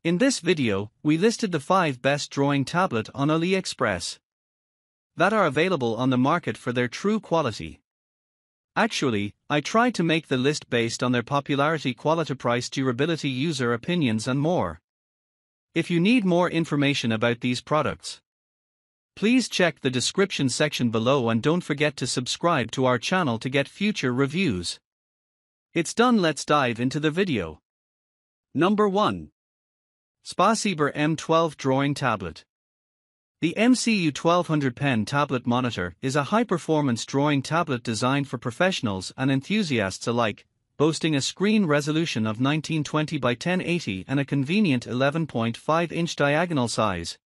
In this video, we listed the 5 best drawing tablet on AliExpress that are available on the market for their true quality. Actually, I tried to make the list based on their popularity, quality, price, durability, user opinions and more. If you need more information about these products, please check the description section below and don't forget to subscribe to our channel to get future reviews. It's done, let's dive into the video. Number 1. SPASEEBA M12 Drawing Tablet. The MCU 1200 Pen Tablet Monitor is a high-performance drawing tablet designed for professionals and enthusiasts alike, boasting a screen resolution of 1920 by 1080 and a convenient 11.5-inch diagonal size.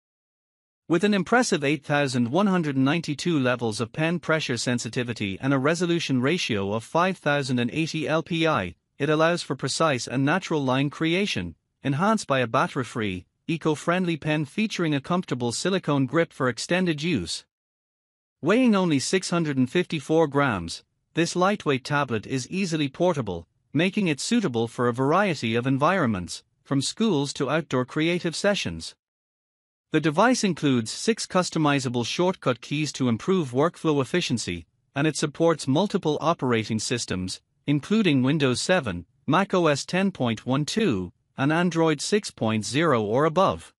With an impressive 8,192 levels of pen pressure sensitivity and a resolution ratio of 5080 LPI, it allows for precise and natural line creation, enhanced by a battery-free, eco-friendly pen featuring a comfortable silicone grip for extended use. Weighing only 654 grams, this lightweight tablet is easily portable, making it suitable for a variety of environments, from schools to outdoor creative sessions. The device includes 6 customizable shortcut keys to improve workflow efficiency, and it supports multiple operating systems, including Windows 7, macOS 10.12, and Android 6.0 or above.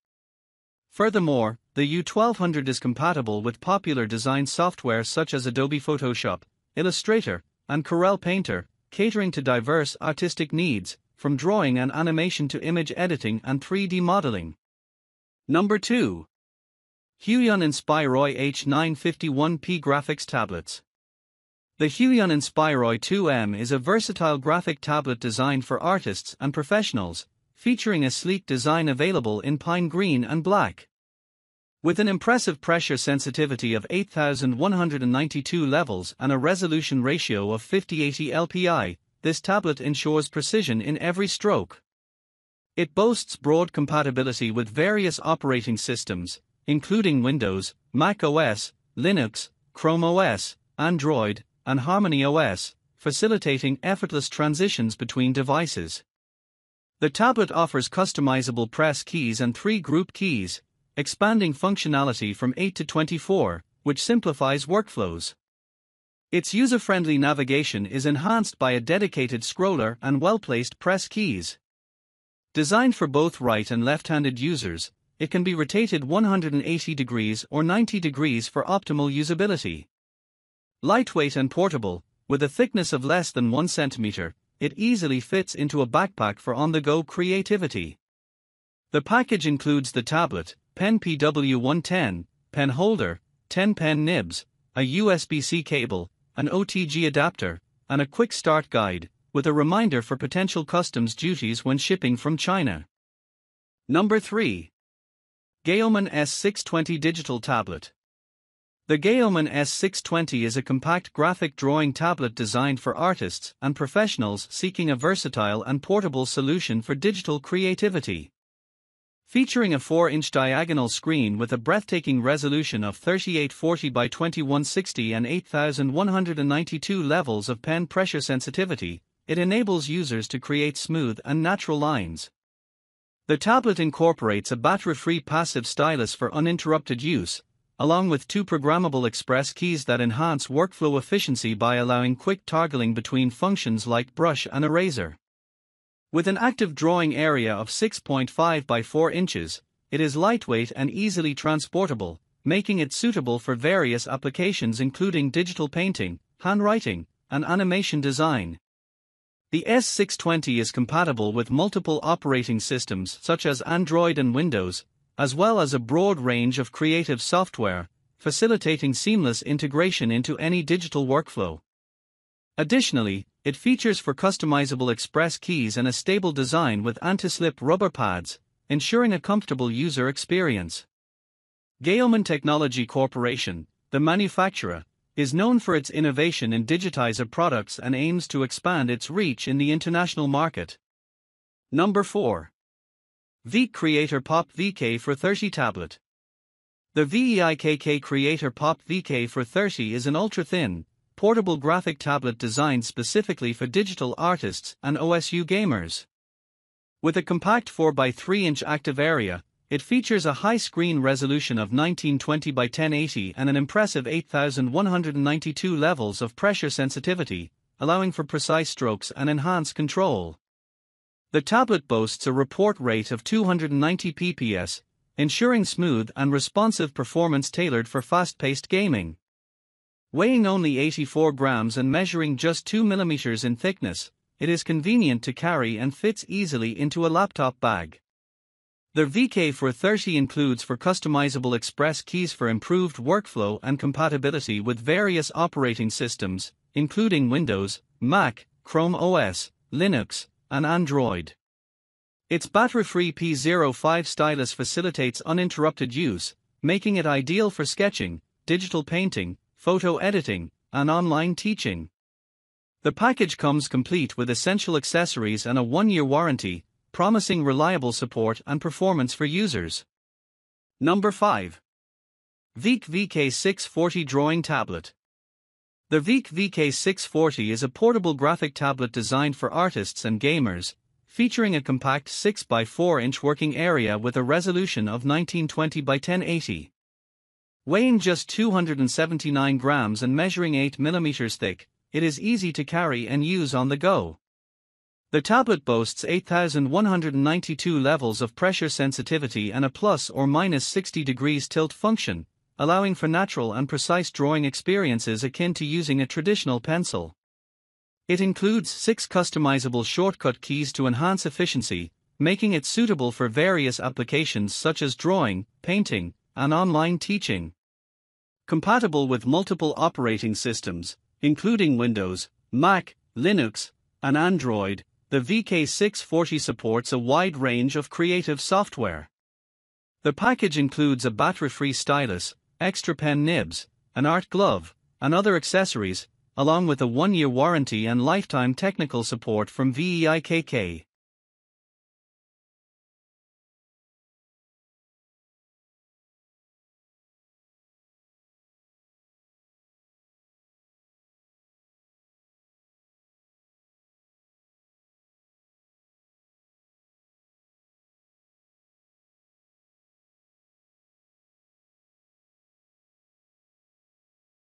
Furthermore, the U1200 is compatible with popular design software such as Adobe Photoshop, Illustrator, and Corel Painter, catering to diverse artistic needs, from drawing and animation to image editing and 3D modeling. Number 2. Huion Inspiroy H951P Graphics Tablets. The Huion Inspiroy 2M is a versatile graphic tablet designed for artists and professionals, featuring a sleek design available in pine green and black. With an impressive pressure sensitivity of 8,192 levels and a resolution ratio of 5080 LPI, this tablet ensures precision in every stroke. It boasts broad compatibility with various operating systems, including Windows, Mac OS, Linux, Chrome OS, Android, and Harmony OS, facilitating effortless transitions between devices. The tablet offers customizable press keys and 3 group keys, expanding functionality from 8 to 24, which simplifies workflows. Its user-friendly navigation is enhanced by a dedicated scroller and well-placed press keys. Designed for both right and left-handed users, it can be rotated 180 degrees or 90 degrees for optimal usability. Lightweight and portable, with a thickness of less than 1 centimeter, it easily fits into a backpack for on-the-go creativity. The package includes the tablet, pen PW110, pen holder, 10 pen nibs, a USB-C cable, an OTG adapter, and a quick start guide, with a reminder for potential customs duties when shipping from China. Number 3. GAOMON S620 Digital Tablet. The GAOMON S620 is a compact graphic drawing tablet designed for artists and professionals seeking a versatile and portable solution for digital creativity. Featuring a 4-inch diagonal screen with a breathtaking resolution of 3840 by 2160 and 8,192 levels of pen pressure sensitivity, it enables users to create smooth and natural lines. The tablet incorporates a battery-free passive stylus for uninterrupted use, along with 2 programmable express keys that enhance workflow efficiency by allowing quick toggling between functions like brush and eraser. With an active drawing area of 6.5 by 4 inches, it is lightweight and easily transportable, making it suitable for various applications including digital painting, handwriting, and animation design. The S620 is compatible with multiple operating systems such as Android and Windows, as well as a broad range of creative software, facilitating seamless integration into any digital workflow. Additionally, it features customizable express keys and a stable design with anti-slip rubber pads, ensuring a comfortable user experience. GAOMON Technology Corporation, the manufacturer, is known for its innovation in digitizer products and aims to expand its reach in the international market. Number 4. VEIKK Creator Pop VEIKK for 30 Tablet. The VEIKK Creator Pop VEIKK for 30 is an ultra-thin, portable graphic tablet designed specifically for digital artists and OSU gamers. With a compact 4x3-inch active area, it features a high screen resolution of 1920 by 1080 and an impressive 8,192 levels of pressure sensitivity, allowing for precise strokes and enhanced control. The tablet boasts a report rate of 290 pps, ensuring smooth and responsive performance tailored for fast-paced gaming. Weighing only 84 grams and measuring just 2 mm in thickness, it is convenient to carry and fits easily into a laptop bag. The VEIKK for 30 includes for customizable express keys for improved workflow and compatibility with various operating systems, including Windows, Mac, Chrome OS, Linux, and Android. Its battery-free P05 stylus facilitates uninterrupted use, making it ideal for sketching, digital painting, photo editing, and online teaching. The package comes complete with essential accessories and a 1-year warranty, promising reliable support and performance for users. Number 5. VEIKK VEIKK 640 Drawing Tablet. The VEIKK VEIKK 640 is a portable graphic tablet designed for artists and gamers, featuring a compact 6x4-inch working area with a resolution of 1920 by 1080. Weighing just 279 grams and measuring 8 mm thick, it is easy to carry and use on the go. The tablet boasts 8,192 levels of pressure sensitivity and a plus or minus 60 degrees tilt function, allowing for natural and precise drawing experiences akin to using a traditional pencil. It includes 6 customizable shortcut keys to enhance efficiency, making it suitable for various applications such as drawing, painting, and online teaching. Compatible with multiple operating systems, including Windows, Mac, Linux, and Android, the VEIKK 640 supports a wide range of creative software. The package includes a battery-free stylus, extra pen nibs, an art glove, and other accessories, along with a 1-year warranty and lifetime technical support from VEIKK.